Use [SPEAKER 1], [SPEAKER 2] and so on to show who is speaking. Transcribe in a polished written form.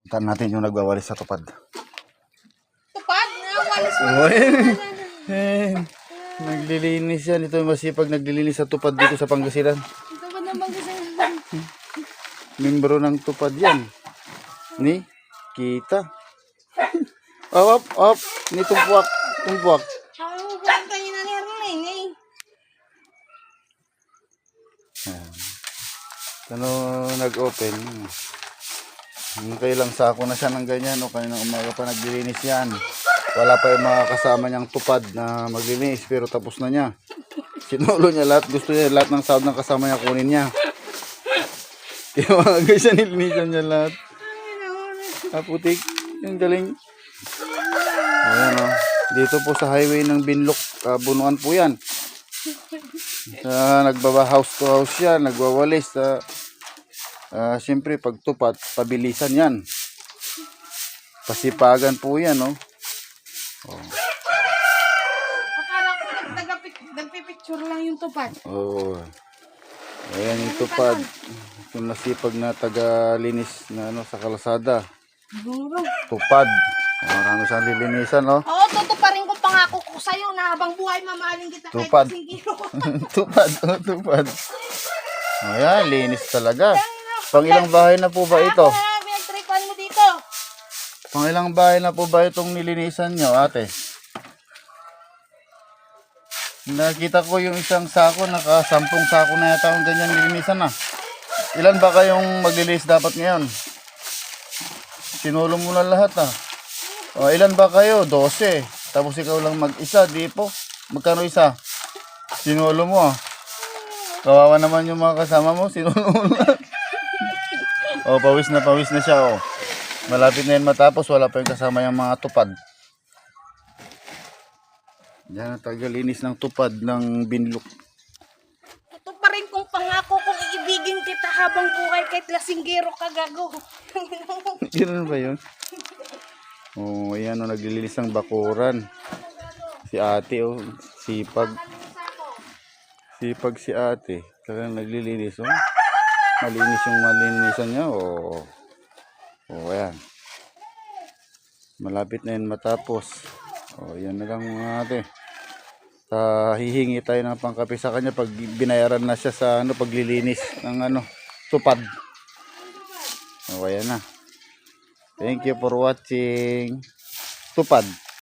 [SPEAKER 1] Puntahan natin yung nagwawalis sa tupad.
[SPEAKER 2] Tupad? Walis mo.
[SPEAKER 1] Naglilinis yan. Ito yung masipag naglilinis sa tupad dito sa Pangasinan.
[SPEAKER 2] Ito ba naman kasi?
[SPEAKER 1] Membro ng tupad yan. Ni kita. Op, op. Ni tumpuak. Tumpuak.
[SPEAKER 2] Ako buwan kayo na niya rin eh.
[SPEAKER 1] Ano nag-open? Nakailang sako na siya ng ganyan. O kaninang umaga pa naglilinis yan. Wala pa yung mga kasama niyang tupad na maglinis. Pero tapos na niya. Sinulo niya lahat. Gusto niya lahat ng sahod ng kasama niya kunin niya. Yung mga guys, nilinisan niya lahat. Putik. Yung galing. Ayan o. Dito po sa highway ng Binlok. Bunuan po yan. Nagbaba house to house yan. Nagwawalis. Siyempre pagtupad, pabilisan yan. Pasipagan po yan, no?
[SPEAKER 2] Akala ko nagpipicture lang yung tupad.
[SPEAKER 1] Oo. Ayan yung tupad. Yung masipag na taga-linis na ano, sa kalsada.
[SPEAKER 2] Duro.
[SPEAKER 1] Tupad. Marami siyang lilinisan, no?
[SPEAKER 2] Oo, tutuparin ko pangako ko sa'yo na habang buhay mamahalin kita
[SPEAKER 1] Tupad.
[SPEAKER 2] kahit 5 kilo.
[SPEAKER 1] Tupad, oh, tupad. Ayan, linis talaga. Pang ilang bahay na po ba ito?
[SPEAKER 2] Pinagtripan mo dito.
[SPEAKER 1] Pang ilang bahay na po ba itong nilinisan nyo, ate? Nakita ko yung isang sako, naka 10 sako na yata ang ganyan nilinisan na. Ilan ba kayong maglilinis dapat ngayon? Sinulong mo na lahat ah. O, ilan ba kayo? 12. Tapos ikaw lang mag-isa, di po? Magkano isa? Sinulo mo ah. Kawawa naman yung mga kasama mo, sinulo mo lahat. O, pawis na siya o. Malapit na yun matapos, wala pa yung kasama yung mga tupad. Yan ang tagalinis ng tupad ng Binlok.
[SPEAKER 2] Tutuparin kong pangako kung iibigin kita habang buhay kahit lasinggero ka gago.
[SPEAKER 1] Ganun ba yun? Oh, ayan o, naglilinis ng bakuran. Si ate o, sipag. Sipag si ate. Talagang naglilinis o. Malinis yung malinisan niya o. Oh, ayan. Malapit na yun matapos. O, yan na lang mga ate. Hihingi tayo ng pangkape sa kanya pag binayaran na siya sa ano, paglilinis ng ano, tupad. O, ayan na. Thank you for watching. Tupad.